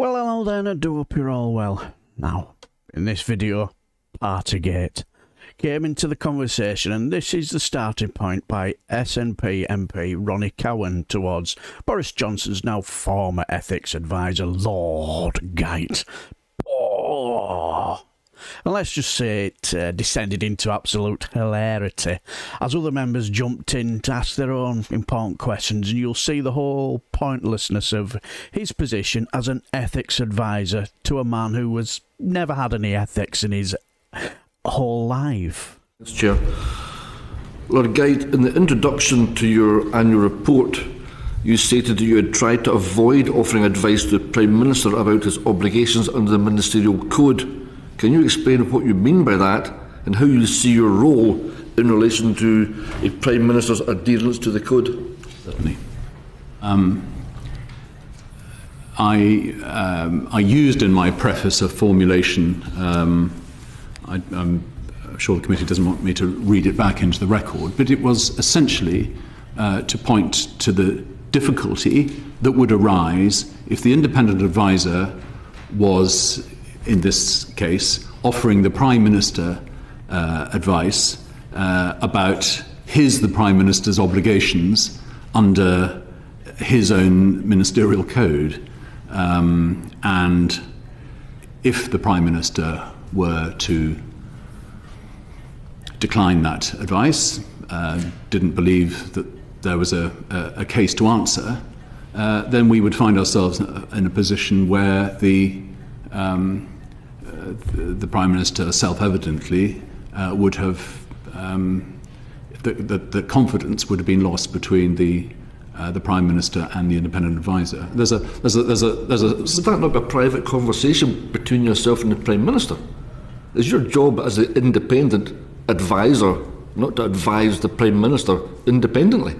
Well, hello then, I do hope you're all well. Now, in this video, Partygate came into the conversation, and this is the starting point by SNP MP Ronnie Cowen towards Boris Johnson's now former Ethics Advisor Lord Geidt. And let's just say it descended into absolute hilarity as other members jumped in to ask their own important questions, and you'll see the whole pointlessness of his position as an ethics advisor to a man who has never had any ethics in his whole life. Mr. Chair. Lord Geidt, in the introduction to your annual report, you stated that you had tried to avoid offering advice to the Prime Minister about his obligations under the Ministerial Code. Can you explain what you mean by that and how you see your role in relation to a Prime Minister's adherence to the Code? Certainly. I used in my preface a formulation, I'm sure the committee doesn't want me to read it back into the record, but it was essentially to point to the difficulty that would arise if the independent advisor was, in this case, offering the Prime Minister advice about the Prime Minister's obligations under his own ministerial code. And if the Prime Minister were to decline that advice, didn't believe that there was a case to answer, then we would find ourselves in a position where the Prime Minister self-evidently would have the confidence would have been lost between the Prime Minister and the independent advisor. Would that not be a private conversation between yourself and the Prime Minister? Is your job as the independent advisor not to advise the Prime Minister independently?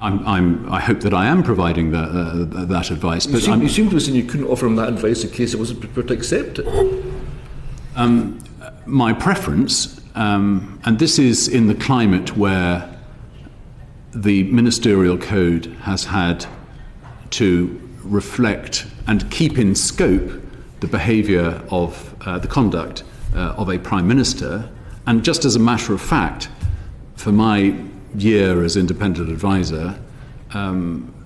I hope that I am providing that advice. But you seem to be saying you couldn't offer him that advice in case he wasn't prepared to accept it. My preference, and this is in the climate where the ministerial code has had to reflect and keep in scope the behaviour of the conduct of a Prime Minister, and just as a matter of fact, for my year as independent advisor,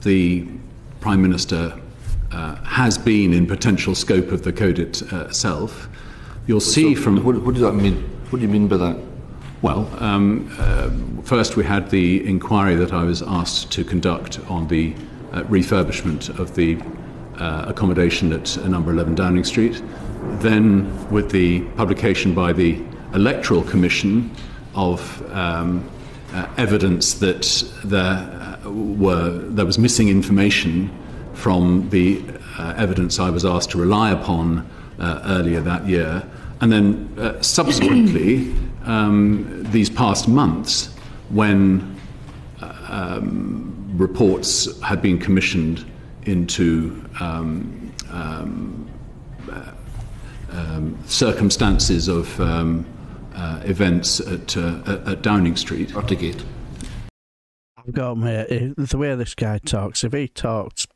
the Prime Minister has been in potential scope of the code itself. You'll see from... What does that mean? What do you mean by that? Well, first we had the inquiry that I was asked to conduct on the refurbishment of the accommodation at number 11 Downing Street. Then with the publication by the Electoral Commission of evidence that there was missing information from the evidence I was asked to rely upon earlier that year. And then subsequently, these past months, when reports had been commissioned into circumstances of events at Downing Street. Partygate. I've got, mate, the way this guy talks, if he talks,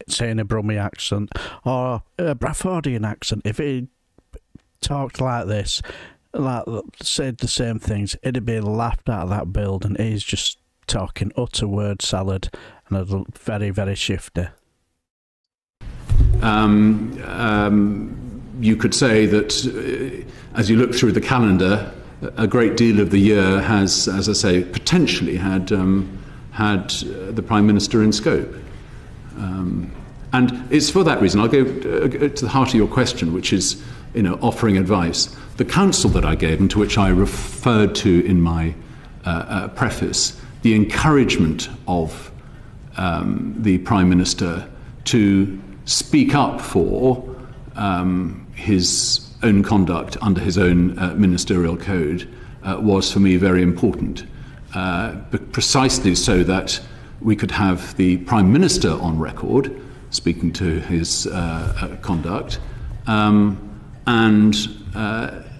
say in a Brummie accent or a Bradfordian accent, if he talked like this, like said the same things, it'd be laughed out of that building. He's just talking utter word salad and very, very shifty. You could say that as you look through the calendar, a great deal of the year has, as I say, potentially had the Prime Minister in scope. And it's for that reason, I'll go to the heart of your question, which is, offering advice. The counsel that I gave, and to which I referred to in my preface, the encouragement of the Prime Minister to speak up for his own conduct under his own ministerial code was for me very important, but precisely so that we could have the Prime Minister on record speaking to his conduct, and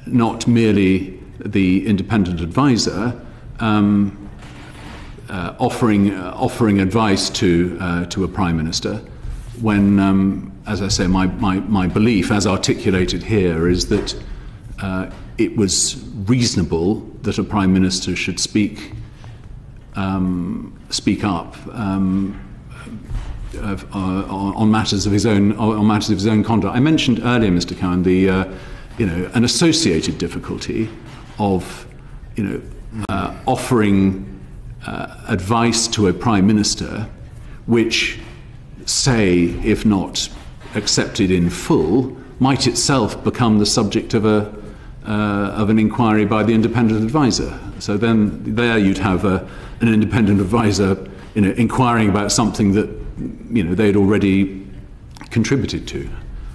not merely the independent advisor offering advice to a Prime Minister. when, as I say, my belief, as articulated here, is that it was reasonable that a Prime Minister should speak up on matters of his own conduct. I mentioned earlier, Mr. Cowen, the an associated difficulty of offering advice to a Prime Minister, which, say, if not accepted in full, might itself become the subject of an inquiry by the independent advisor. So then there you'd have an independent advisor inquiring about something that they'd already contributed to.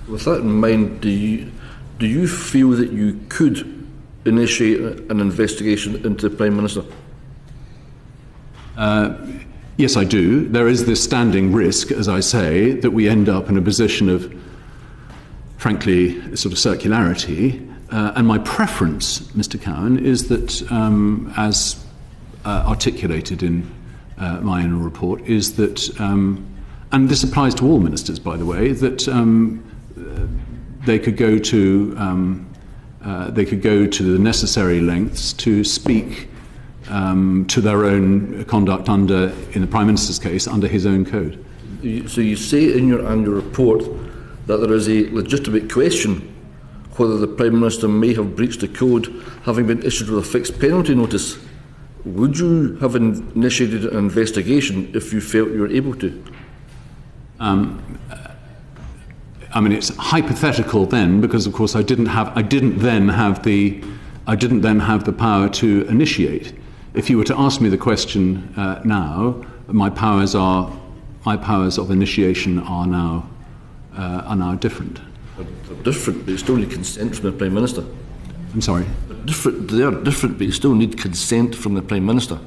With that in mind, do you feel that you could initiate an investigation into the Prime Minister? Yes, I do. There is this standing risk, as I say, that we end up in a position of, frankly, sort of circularity. And my preference, Mr. Cowen, is that, as articulated in my annual report, is that, and this applies to all ministers, by the way, that they could go to the necessary lengths to speak to their own conduct under, in the Prime Minister's case, under his own code. So you say in your annual report that there is a legitimate question whether the Prime Minister may have breached the code, having been issued with a fixed penalty notice. Would you have initiated an investigation if you felt you were able to? I mean, it's hypothetical then, because of course I didn't then have the power to initiate. If you were to ask me the question now, my powers of initiation are now different. They're different, but you still need consent from the Prime Minister. I'm sorry? They are different, but you still need consent from the Prime Minister.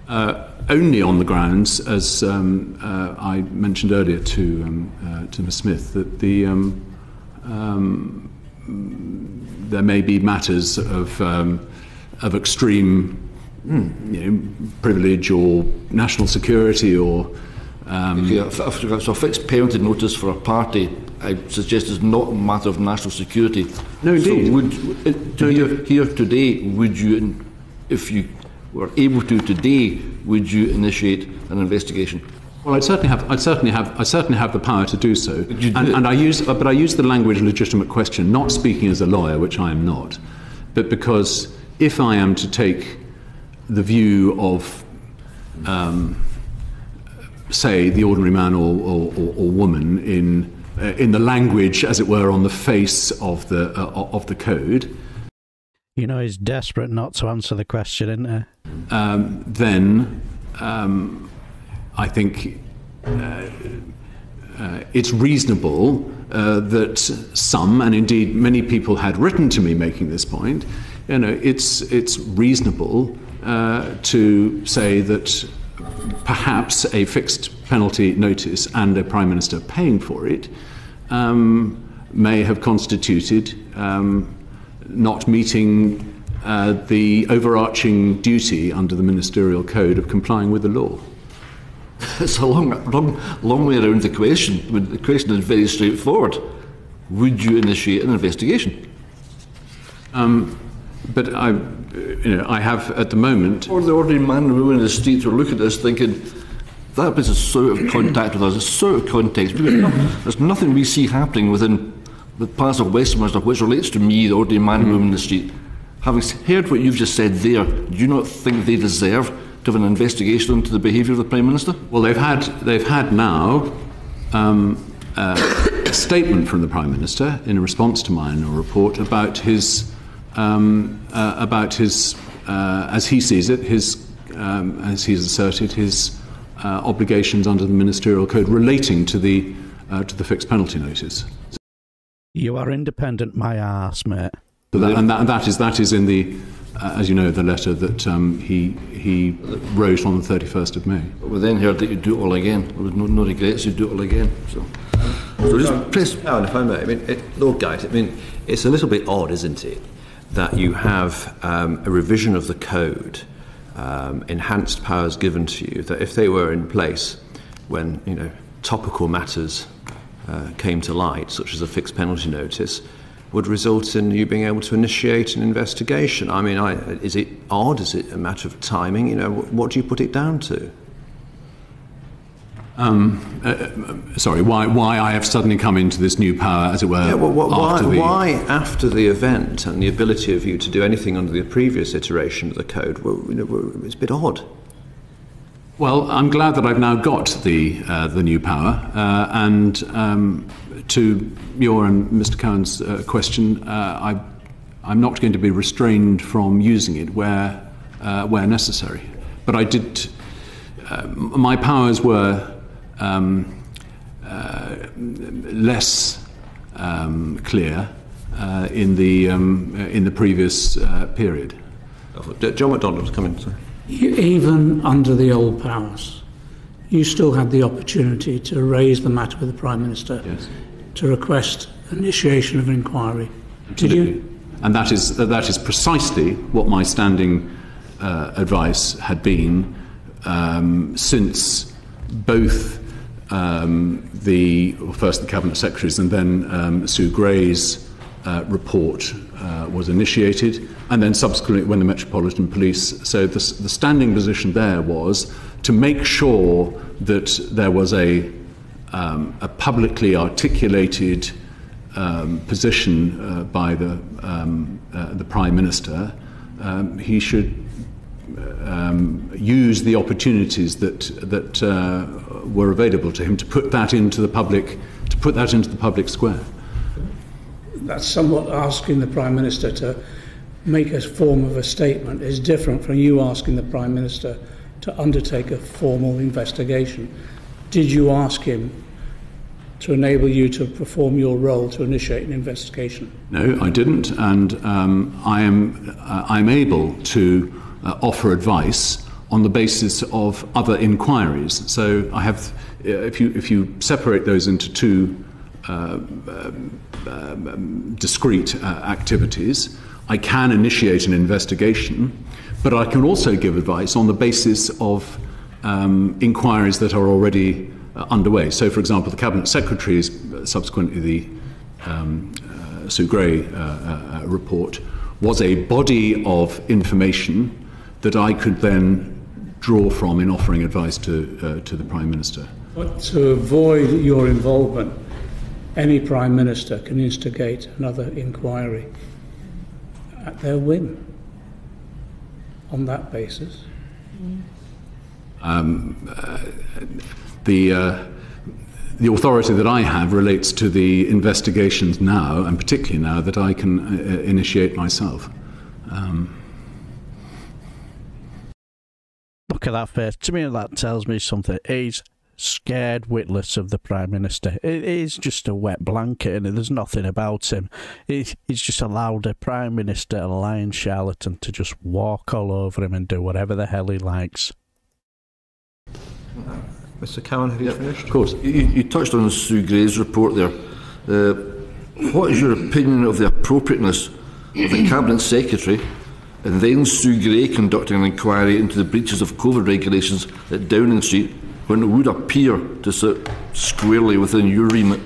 Only on the grounds, as I mentioned earlier to Ms. Smith, that there may be matters of extreme privilege or national security or... So a fixed penalty notice for a party, I suggest, is not a matter of national security. No, indeed. So here today, would you, if you were able to today, would you initiate an investigation? Well, I certainly have the power to do so. And I use the language legitimate question, not speaking as a lawyer, which I am not, but because if I am to take the view of, say, the ordinary man or woman in the language, as it were, on the face of the code. He's desperate not to answer the question, isn't he? Then I think it's reasonable that some, and indeed many people had written to me making this point, it's reasonable to say that perhaps a fixed penalty notice and a Prime Minister paying for it may have constituted not meeting the overarching duty under the ministerial code of complying with the law. It's a long way around the question. The question is very straightforward. Would you initiate an investigation? But I have at the moment... Or the ordinary man and woman in the street who look at this thinking, that place is so out of contact with us, it's so out of context. There's nothing we see happening within the Palace of Westminster which relates to me, the ordinary man and woman in the street. Having heard what you've just said there, do you not think they deserve to have an investigation into the behaviour of the Prime Minister? Well, they've had now a statement from the Prime Minister in response to my annual report about his as he sees it, as he's asserted, his obligations under the ministerial code relating to the fixed penalty notice. You are independent, my arse, mate. So that is in the, as you know, the letter that he wrote on the 31st of May. But we then heard that you'd do it all again. There was no regrets, you'd do it all again. So just press. Alan, if I may, Lord Geidt, it's a little bit odd, isn't it, that you have a revision of the code, enhanced powers given to you, that if they were in place when, topical matters came to light, such as a fixed penalty notice, would result in you being able to initiate an investigation. I mean, is it odd? Is it a matter of timing? You know, what do you put it down to? Sorry, why I have suddenly come into this new power, as it were, why after the event and the ability of you to do anything under the previous iteration of the code? It's a bit odd. Well, I'm glad that I've now got the new power, and to your and Mr. Cowen's question, I'm not going to be restrained from using it where necessary. But I did. My powers were less clear in the previous period. John MacDonald's coming. Even under the old powers, you still had the opportunity to raise the matter with the Prime Minister, yes, to request initiation of an inquiry. Absolutely. Did you? And that is precisely what my standing advice had been since both first the Cabinet Secretaries and then Sue Gray's report was initiated, and then subsequently when the Metropolitan Police. So the standing position there was to make sure that there was a publicly articulated position by the Prime Minister. He should use the opportunities that were available to him to put that into the public square. That's somewhat asking the Prime Minister to make a form of a statement is different from you asking the Prime Minister to undertake a formal investigation. Did you ask him to enable you to perform your role to initiate an investigation? No, I didn't, and I'm able to offer advice on the basis of other inquiries. So I have, if you separate those into two discrete activities, I can initiate an investigation, but I can also give advice on the basis of inquiries that are already underway. So, for example, the Cabinet Secretary's, subsequently the Sue Gray report, was a body of information that I could then draw from in offering advice to the Prime Minister. But to avoid your involvement, any Prime Minister can instigate another inquiry at their whim on that basis. The authority that I have relates to the investigations now, and particularly now that I can initiate myself. Look at that face. To me, that tells me something. He's scared witless of the Prime Minister. It is just a wet blanket, and there's nothing about him. He's just allowed a Prime Minister, a lying charlatan, to just walk all over him and do whatever the hell he likes. Mr. Cowen, have you finished? Of course. You touched on Sue Gray's report there. What is your opinion of the appropriateness of the Cabinet Secretary and then Sue Gray conducting an inquiry into the breaches of COVID regulations at Downing Street when it would appear to sit squarely within your remit?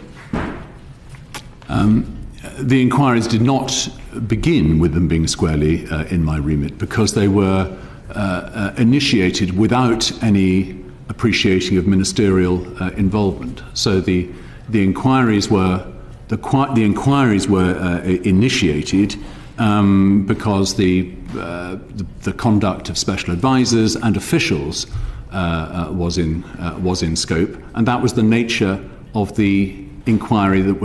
The inquiries did not begin with them being squarely in my remit, because they were initiated without any appreciating of ministerial involvement. So the inquiries were initiated because the conduct of special advisors and officials was in scope, and that was the nature of the inquiry that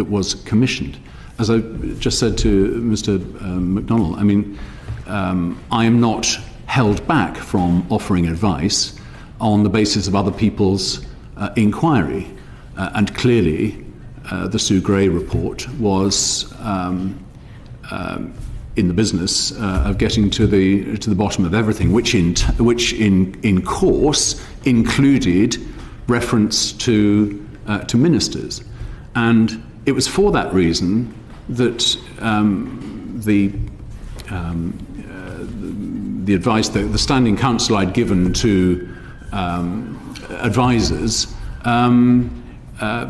was commissioned. As I just said to Mr. MacDonald, I mean, I am not held back from offering advice on the basis of other people's inquiry, and clearly the Sue Gray report was in the business of getting to the bottom of everything, which in course included reference to ministers, and it was for that reason that the advice that the Standing Council I'd given to advisors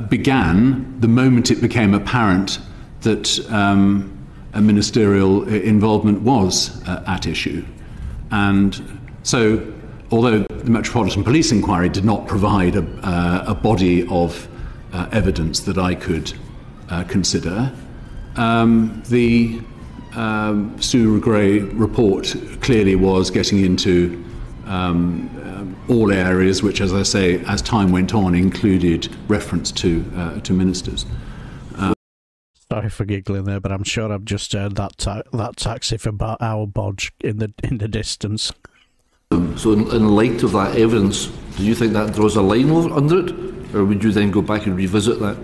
began the moment it became apparent that a ministerial involvement was at issue. And so, although the Metropolitan Police Inquiry did not provide a body of evidence that I could consider, the Sue Gray report clearly was getting into all areas which, as I say, as time went on, included reference to ministers. Sorry for giggling there, but I'm sure I've just heard that taxi for our bodge in the distance. So in light of that evidence, do you think that draws a line under it, or would you then go back and revisit that?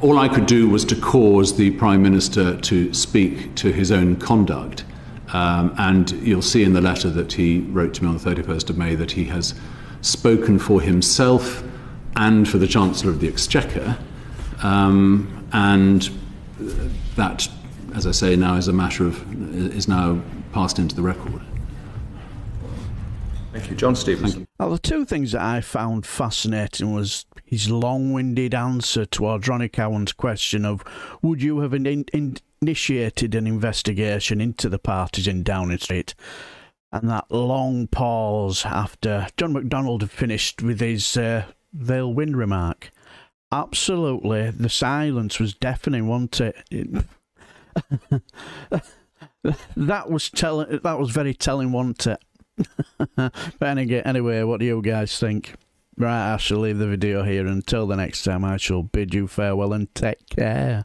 All I could do was to cause the Prime Minister to speak to his own conduct, and you'll see in the letter that he wrote to me on the 31st of May that he has spoken for himself and for the Chancellor of the Exchequer, and that, as I say, now is a matter of, is now passed into the record. Thank you. John Stevenson. Well, the two things that I found fascinating was his long-winded answer towards Ronnie Cowen's question of, would you have initiated an investigation into the parties in Downing Street? And that long pause after John McDonnell had finished with his they'll win remark. Absolutely, the silence was deafening, wasn't it? That was very telling, wasn't it? But anyway, what do you guys think? Right, I shall leave the video here. Until the next time, I shall bid you farewell and take care.